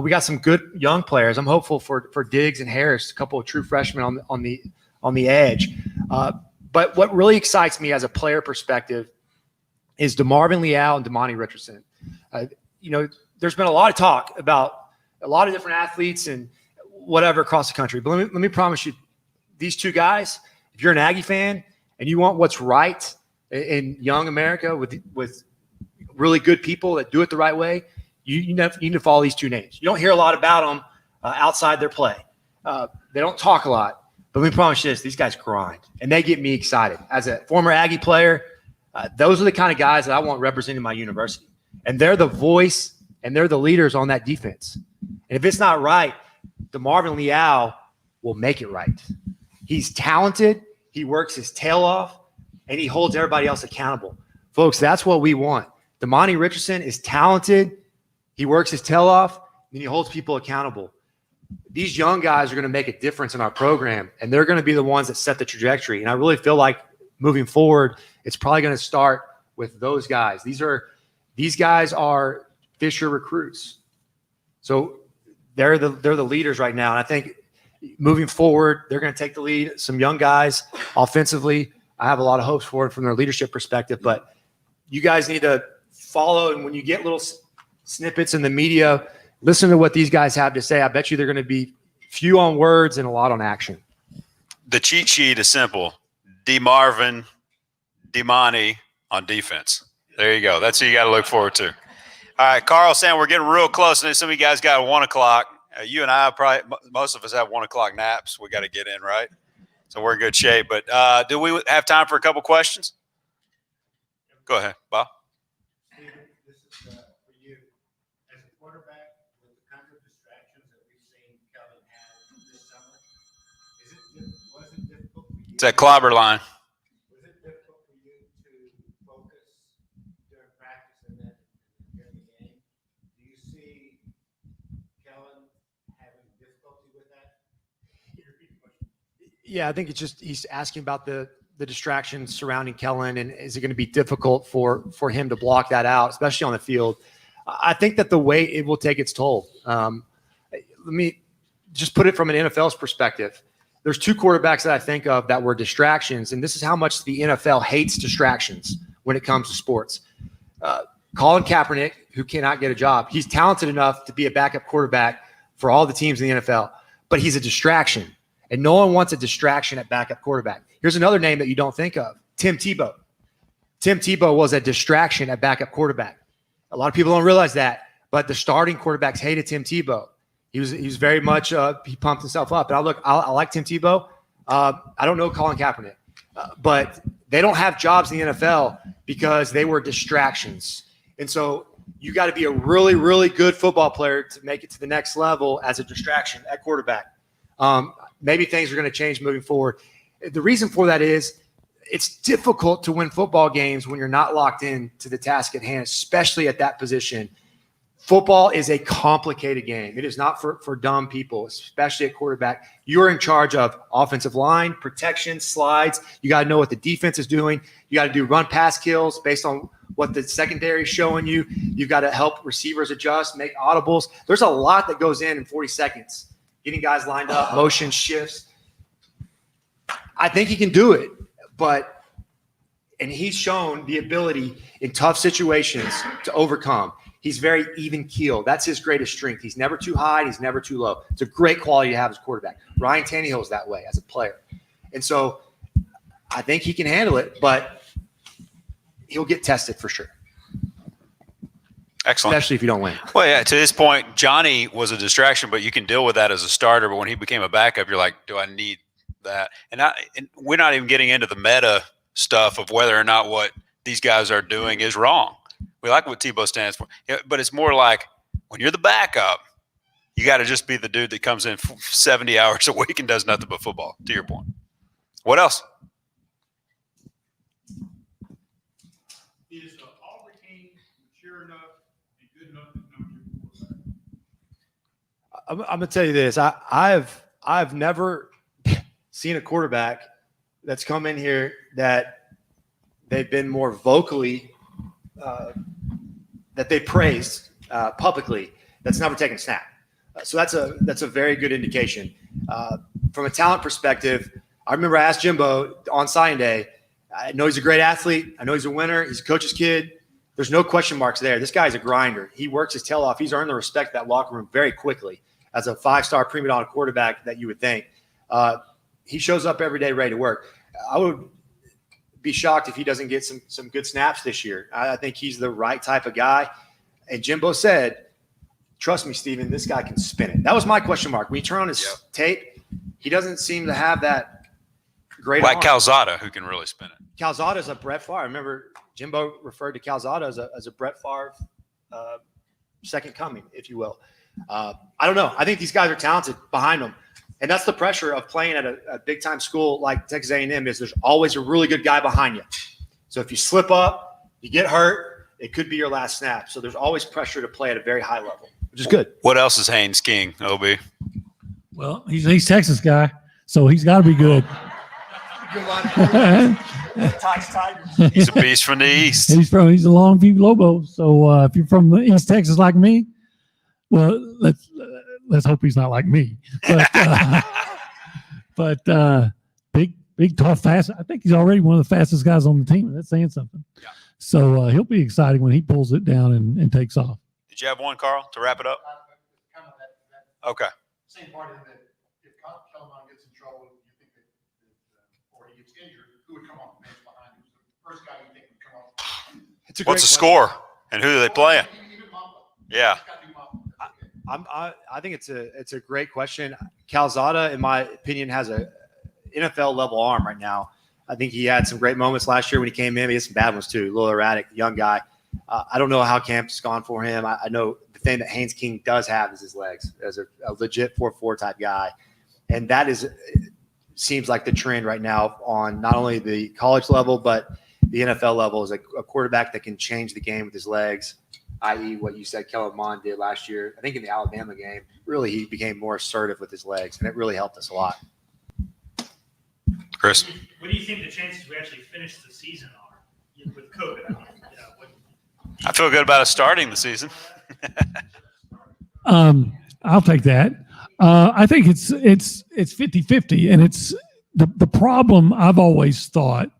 We got some good young players. I'm hopeful for Diggs and Harris, a couple of true freshmen on the edge. But what really excites me as a player perspective is DeMarvin Leal and Damani Richardson. There's been a lot of talk about a lot of different athletes and whatever across the country. But let me promise you, these two guys, if you're an Aggie fan and you want what's right in young America with really good people that do it the right way, you need to follow these two names. You don't hear a lot about them outside their play. They don't talk a lot. But let me promise you this, these guys grind, and they get me excited. As a former Aggie player, those are the kind of guys that I want representing my university. And they're the voice and they're the leaders on that defense. And if it's not right, DeMarvin Leal will make it right. He's talented. He works his tail off, and he holds everybody else accountable. Folks, that's what we want. Damani Richardson is talented. He works his tail off, and he holds people accountable. These young guys are going to make a difference in our program, and they're going to be the ones that set the trajectory. And I really feel like moving forward, it's probably going to start with those guys. These guys are Fisher recruits. So they're the leaders right now. And I think moving forward, they're going to take the lead. Some young guys offensively, I have a lot of hopes for it from their leadership perspective. But you guys need to follow, and when you get little snippets in the media, listen to what these guys have to say. I bet you they're going to be few on words and a lot on action. The cheat sheet is simple. DeMarvin, Demani on defense. There you go. That's who you got to look forward to. All right, Carl, Sam, we're getting real close. And some of you guys got 1 o'clock. You and I probably, most of us have 1 o'clock naps. We got to get in, right? So we're in good shape. But do we have time for a couple questions? Go ahead, Bob. This is for you. As a quarterback, with the kind of distractions that we've seen Kevin have this summer, was it difficult for you? It's that clobber line. Was it difficult for you to focus during practice and then during the game? Do you see Kellen having difficulty with that? Yeah, I think it's just he's asking about the distractions surrounding Kellen, and is it going to be difficult for him to block that out, especially on the field? I think that the weight, it will take its toll. Let me just put it from an NFL's perspective. There's 2 quarterbacks that I think of that were distractions, and this is how much the NFL hates distractions when it comes to sports. Colin Kaepernick, who cannot get a job. He's talented enough to be a backup quarterback for all the teams in the NFL, but he's a distraction, and no one wants a distraction at backup quarterback. Here's another name that you don't think of, Tim Tebow. Tim Tebow was a distraction at backup quarterback. A lot of people don't realize that, but the starting quarterbacks hated Tim Tebow. He was very much he pumped himself up. And I like Tim Tebow. I don't know Colin Kaepernick, but they don't have jobs in the NFL because they were distractions. And so you got to be a really, really good football player to make it to the next level as a distraction at quarterback. Maybe things are going to change moving forward. The reason for that is it's difficult to win football games when you're not locked in to the task at hand, especially at that position. Football is a complicated game. It is not for dumb people, especially at quarterback. You're in charge of offensive line, protection, slides. You got to know what the defense is doing. You got to do run-pass kills based on what the secondary is showing you. You've got to help receivers adjust, make audibles. There's a lot that goes in 40 seconds. Getting guys lined up, motion shifts. I think he can do it, and he's shown the ability in tough situations to overcome. He's very even-keeled. That's his greatest strength. He's never too high. He's never too low. It's a great quality to have as a quarterback. Ryan Tannehill's that way as a player. And so I think he can handle it, but he'll get tested for sure. Excellent. Especially if you don't win. Well, yeah, to this point, Johnny was a distraction, but you can deal with that as a starter. But when he became a backup, you're like, do I need that? And we're not even getting into the meta stuff of whether or not what these guys are doing is wrong. We like what Tebow stands for. Yeah, but it's more like when you're the backup, you got to just be the dude that comes in 70 hours a week and does nothing but football, to your point. What else? Is the Auburn team mature enough and good enough to come to your quarterback? I'm going to tell you this. I've never seen a quarterback that's come in here that they've been more vocally that they praised publicly that's never taken a snap. So that's a very good indication. From a talent perspective, I remember I asked Jimbo on signing day, I know he's a great athlete. I know he's a winner. He's a coach's kid. There's no question marks there. This guy's a grinder. He works his tail off. He's earned the respect of that locker room very quickly as a 5-star prima donna quarterback that you would think. He shows up every day ready to work. I would be shocked if he doesn't get some good snaps this year. I think he's the right type of guy. And Jimbo said, trust me, Steven, this guy can spin it. That was my question mark. When you turn on his tape, he doesn't seem to have that great Like arm. Calzada, who can really spin it. Calzada is a Brett Favre. I remember Jimbo referred to Calzada as a Brett Favre second coming, if you will. I don't know. I think these guys are talented behind them. And that's the pressure of playing at a big-time school like Texas A&M is there's always a really good guy behind you. So if you slip up, you get hurt, it could be your last snap. So there's always pressure to play at a very high level, which is good. What else is Haynes king, OB? Well, he's Texas guy, so he's got to be good. He's a beast from the east. He's a Longview Lobo. So if you're from East Texas like me, well, let's hope he's not like me. But big, tough, fast. I think he's already one of the fastest guys on the team. That's saying something. Yeah. So he'll be exciting when he pulls it down and takes off. Did you have one, Carl, to wrap it up? Okay. Same part of that. If Kellerman gets in trouble, you think that or he gets injured, who would come off the bench behind him? The first guy you think would come off. What's the score? And who are they playing? Yeah. I think it's a great question. Calzada, in my opinion, has a NFL level arm right now. I think he had some great moments last year when he came in. He had some bad ones too. A little erratic, young guy. I don't know how camp's gone for him. I know the thing that Haynes King does have is his legs as a legit 4-4 type guy, and that seems like the trend right now on not only the college level but the NFL level is a quarterback that can change the game with his legs. I.e., what you said Kellen Mond did last year. I think in the Alabama game, really he became more assertive with his legs, and it really helped us a lot. Chris? What do you think the chances we actually finish the season are with COVID? I feel good about us starting the season. I'll take that. I think it's 50-50, and it's the problem I've always thought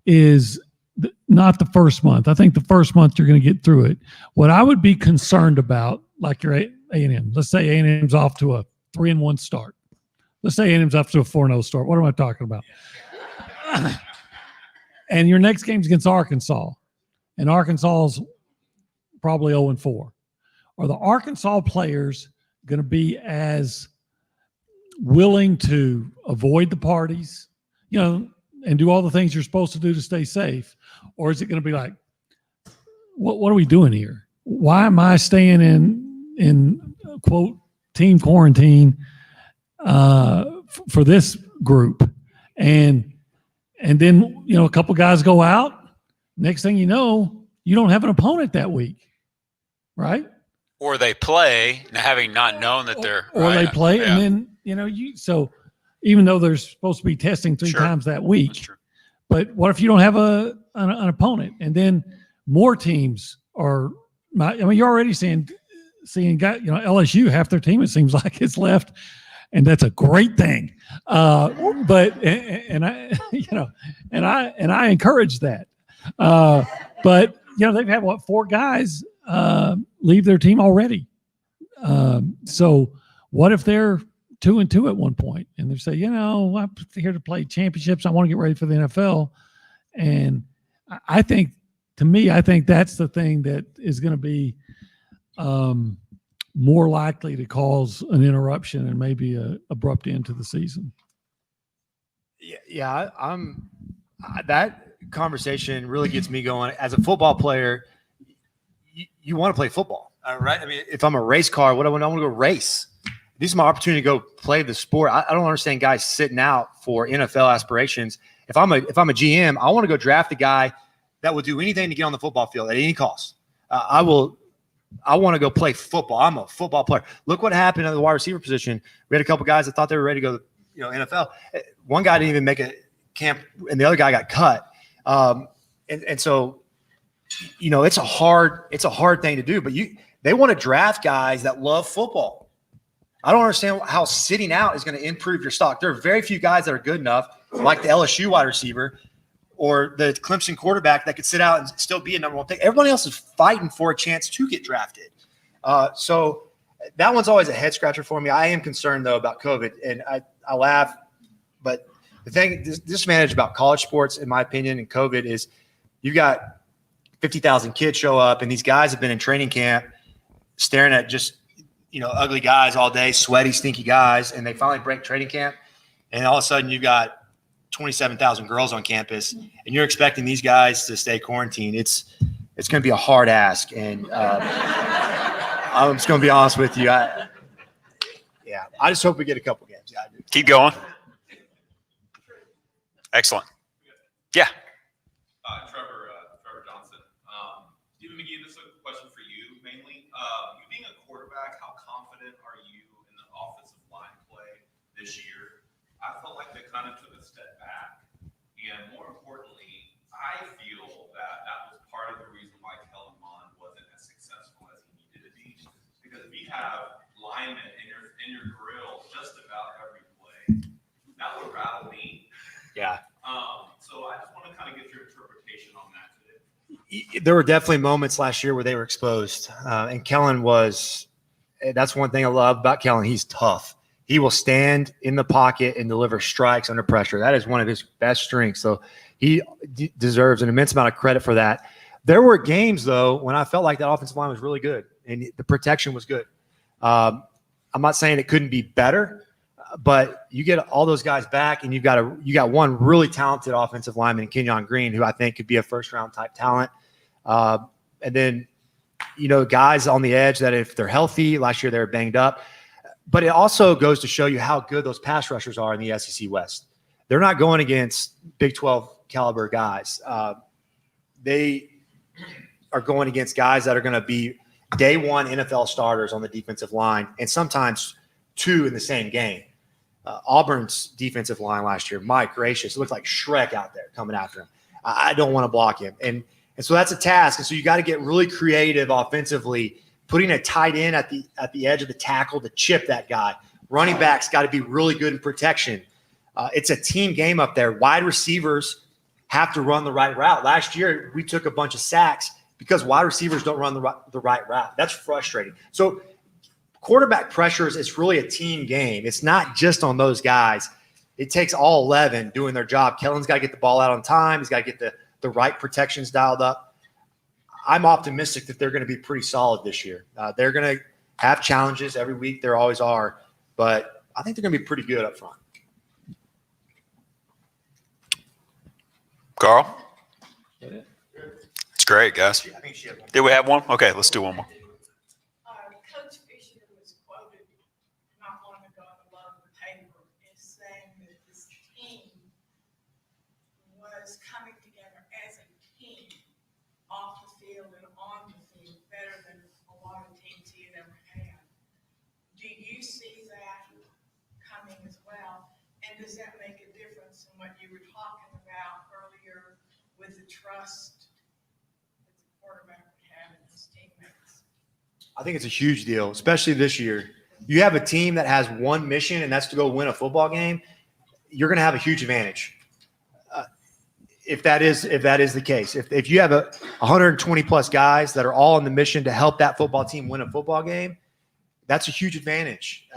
is not the first month. I think the first month you're going to get through it. What I would be concerned about, like your A&M, let's say A&M's off to a 3-1 start. Let's say A&M's off to a 4-0 start. What am I talking about? And your next game's against Arkansas, and Arkansas's probably 0-4. Are the Arkansas players going to be as willing to avoid the parties, and do all the things you're supposed to do to stay safe? Or is it going to be like, what are we doing here? Why am I staying in quote team quarantine for this group? And then, a couple guys go out. Next thing you know, you don't have an opponent that week, right? Or they play, having not known that they're or right. they play, Yeah. and then so even though they're supposed to be testing three times that week, but what if you don't have an opponent? And then more teams are. You're already seeing LSU, half their team it seems like it's left, and that's a great thing. But I encourage that. But they've had 4 guys leave their team already. So what if they're 2-2 at one point and they say, I'm here to play championships. I want to get ready for the NFL. And I think that's the thing that is going to be more likely to cause an interruption and maybe a abrupt end to the season. Yeah, that conversation really gets me going. As a football player, you want to play football, right? I mean, if I'm a race car, what I want to go race. This is my opportunity to go play the sport. I don't understand guys sitting out for NFL aspirations. If I'm a GM, I want to go draft a guy that will do anything to get on the football field at any cost. I want to go play football. I'm a football player. Look what happened at the wide receiver position. We had a couple guys that thought they were ready to go, NFL. One guy didn't even make camp and the other guy got cut. And so, it's a hard thing to do, but they want to draft guys that love football. I don't understand how sitting out is going to improve your stock. There are very few guys that are good enough, like the LSU wide receiver or the Clemson quarterback, that could sit out and still be a number one pick. Everybody else is fighting for a chance to get drafted. So that one's always a head scratcher for me. I am concerned, though, about COVID, and I laugh. But the thing, disadvantage about college sports, in my opinion, and COVID is you got 50,000 kids show up, and these guys have been in training camp staring at just ugly guys all day, sweaty, stinky guys, and they finally break training camp, and all of a sudden you've got 27,000 girls on campus, and you're expecting these guys to stay quarantined. It's going to be a hard ask, and I'm just going to be honest with you. I just hope we get a couple games. Yeah, I do. Keep going. Excellent. Yeah. Trevor Johnson. Stephen McGee, this is a question for you mainly. You being a quarterback, how confident are you in the offensive line play this year? I felt like they kind of took a step back. And more importantly, I feel that was part of the reason why Kellen Mond wasn't as successful as he needed to be. Because if you have linemen in your grill just about every play, that would rattle me. Yeah. So I just want to kind of get your interpretation on that today. There were definitely moments last year where they were exposed. And Kellen that's one thing I love about Kellen. He's tough. He will stand in the pocket and deliver strikes under pressure. That is one of his best strengths. So he deserves an immense amount of credit for that. There were games, though, when I felt like that offensive line was really good and the protection was good. I'm not saying it couldn't be better, but you get all those guys back, and you got one really talented offensive lineman, Kenyon Green, who I think could be a first-round type talent. And then, guys on the edge that if they're healthy, last year they were banged up. But it also goes to show you how good those pass rushers are in the SEC West. They're not going against Big 12 caliber guys. They are going against guys that are going to be day one NFL starters on the defensive line, and sometimes two in the same game. Auburn's defensive line last year, my gracious, it looked like Shrek out there coming after him. I don't want to block him. And so that's a task. And so you got to get really creative offensively, putting a tight end at the edge of the tackle to chip that guy. Running backs got to be really good in protection. It's a team game up there. Wide receivers have to run the right route. Last year, we took a bunch of sacks because wide receivers don't run the right route. That's frustrating. So quarterback pressures is really a team game. It's not just on those guys. It takes all 11 doing their job. Kellen's got to get the ball out on time. He's got to get the right protections dialed up. I'm optimistic that they're going to be pretty solid this year. They're going to have challenges every week. There always are. But I think they're going to be pretty good up front. Carl? It's great, guys. Did we have one? Okay, let's do one more. Coach Fisher was quoted not long ago in the local paper as saying that this team was coming together as a team off the field and on the field better than a lot of teams he had ever had. Do you see that coming as well? And does that make a difference in what you were talking about earlier with the trust that the quarterback would have in his teammates? I think it's a huge deal, especially this year. You have a team that has one mission, and that's to go win a football game. You're going to have a huge advantage if that is the case. If you have 120 plus guys that are all on the mission to help that football team win a football game, that's a huge advantage.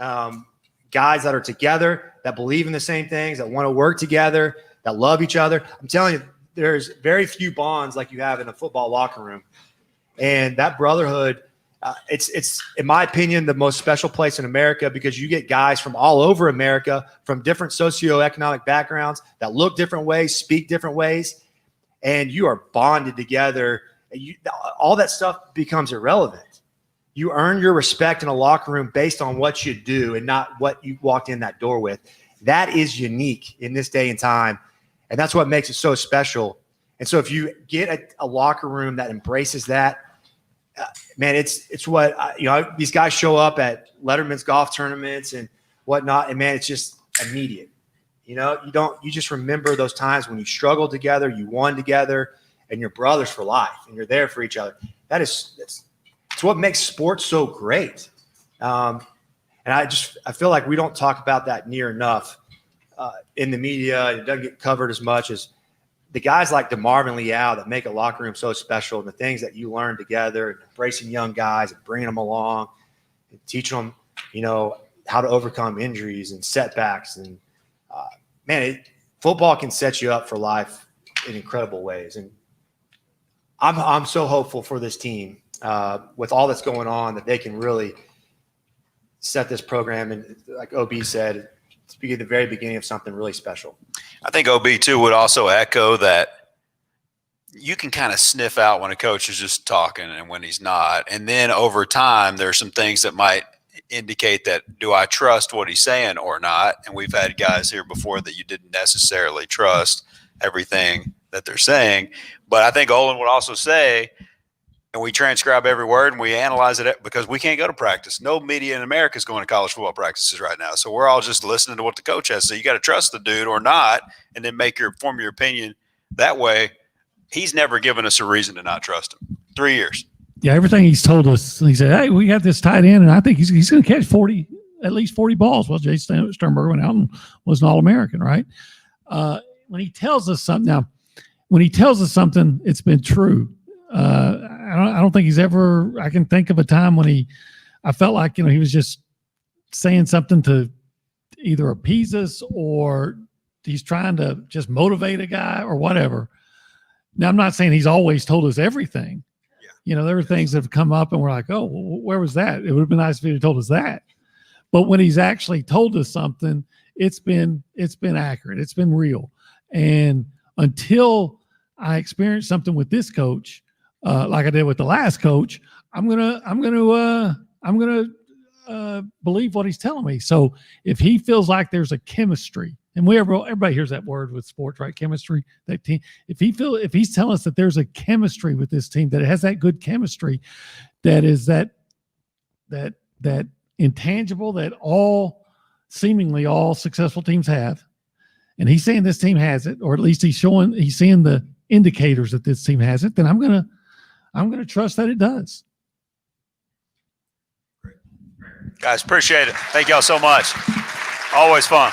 Guys that are together, that believe in the same things, that want to work together, that love each other. I'm telling you, there's very few bonds like you have in a football locker room, and that brotherhood. It's in my opinion the most special place in America because you get guys from all over America from different socioeconomic backgrounds that look different ways, speak different ways, and you are bonded together. All that stuff becomes irrelevant. You earn your respect in a locker room based on what you do and not what you walked in that door with. That is unique in this day and time, and that's what makes it so special. And so if you get a locker room that embraces that, man, it's what these guys show up at Letterman's golf tournaments and whatnot, and man, it's just immediate. You just remember those times when you struggled together, you won together, and you're brothers for life, and you're there for each other. It's what makes sports so great. And I feel like we don't talk about that near enough in the media. It doesn't get covered as much as the guys like DeMarvin Leal that make a locker room so special, and the things that you learn together, and embracing young guys and bringing them along and teaching them, how to overcome injuries and setbacks. And football can set you up for life in incredible ways. And I'm so hopeful for this team with all that's going on, that they can really set this program, and like OB said, to be at the very beginning of something really special. I think OB too would also echo that you can kind of sniff out when a coach is just talking and when he's not. And then over time, there's some things that might indicate that, do I trust what he's saying or not? And we've had guys here before that you didn't necessarily trust everything that they're saying. But I think Olin would also say, and we transcribe every word and we analyze it because we can't go to practice. No media in America is going to college football practices right now. So we're all just listening to what the coach has to say. You got to trust the dude or not, and then form your opinion that way. He's never given us a reason to not trust him. 3 years. Yeah, everything he's told us, he said, hey, we got this tight end, and I think he's going to catch at least 40 balls. Well, Jay Sternberg went out and was an All-American, right? When he tells us something, it's been true. I don't think he's ever, I can think of a time when I felt like, he was just saying something to either appease us, or he's trying to just motivate a guy or whatever. Now, I'm not saying he's always told us everything. Yeah. There were things that have come up and we're like, oh, where was that? It would have been nice if he had told us that. But when he's actually told us something, it's been accurate. It's been real. And until I experience something with this coach, like I did with the last coach, I'm gonna believe what he's telling me. So if he feels like there's a chemistry, and everybody hears that word with sports, right? Chemistry. That team. If he's telling us that there's a chemistry with this team, that it has that good chemistry, that is that intangible that seemingly all successful teams have, and he's saying this team has it, or at least he's seeing the indicators that this team has it, then I'm gonna trust that it does. Guys, appreciate it. Thank y'all so much. Always fun.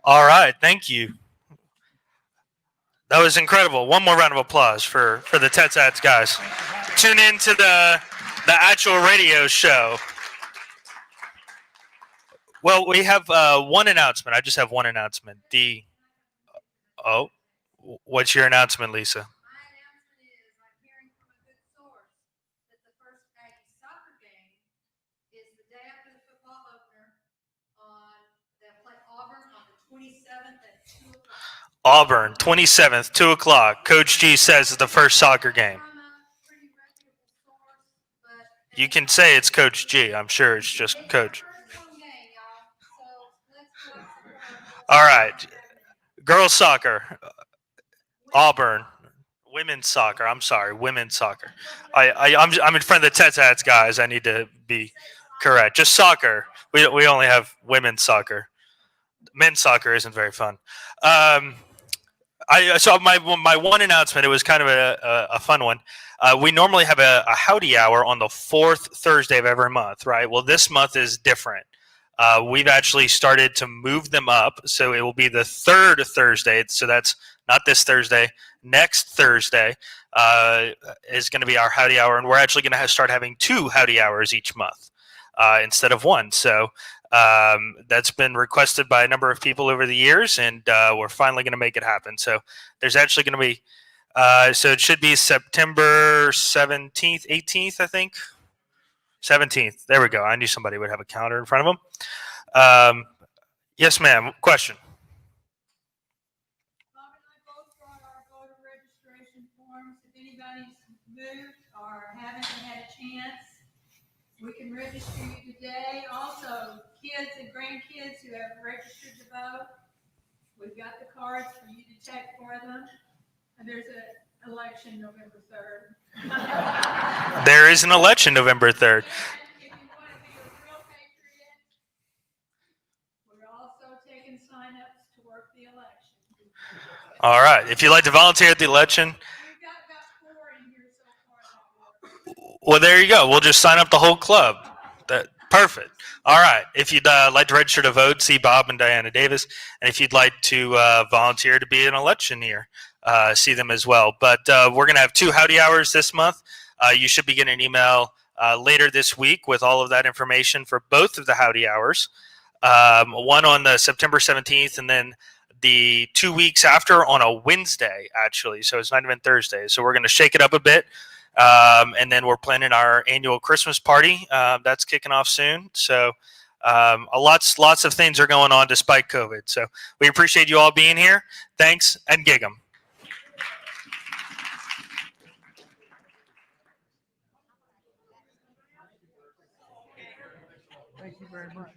All right, thank you. That was incredible. One more round of applause for the TexAgs guys. Tune in to the actual radio show. Well, we have one announcement. I just have one announcement. What's your announcement, Lisa? Auburn, 27th, 2 o'clock. Coach G says it's the first soccer game. You can say it's Coach G. I'm sure it's just Coach. All right. Girls soccer, Auburn. Women's soccer. I'm sorry, women's soccer. I'm in front of the TexAgs guys. I need to be correct. Just soccer. We only have women's soccer. Men's soccer isn't very fun. So my one announcement, it was kind of a fun one. We normally have a howdy hour on the fourth Thursday of every month, right? Well, this month is different. We've actually started to move them up, so it will be the third Thursday. So that's not this Thursday. Next Thursday is going to be our howdy hour, and we're actually going to start having 2 howdy hours each month instead of 1. So that's been requested by a number of people over the years, and we're finally going to make it happen. So there's actually going to be so it should be September 17th, 18th, I think. 17th. There we go. I knew somebody would have a calendar in front of them. Yes, ma'am. Question. Bob and I both brought our voter registration forms. If anybody's moved or haven't had a chance, we can register you today. Also, kids and grandkids who have registered to vote, we've got the cards for you to check for them. And there's an election November 3rd. There is an election November 3rd. If you want to be a real All right. If you'd like to volunteer at the election, well, there you go. We'll just sign up the whole club. Perfect. All right. If you'd like to register to vote, see Bob and Diana Davis. And if you'd like to volunteer to be an electioneer, see them as well. But we're going to have 2 Howdy Hours this month. You should be getting an email later this week with all of that information for both of the Howdy Hours. One on the September 17th and then the 2 weeks after on a Wednesday, actually. So it's not even Thursday. So we're going to shake it up a bit. And then we're planning our annual Christmas party. That's kicking off soon. So lots of things are going on despite COVID. So we appreciate you all being here. Thanks, and gig 'em. Thank you very much.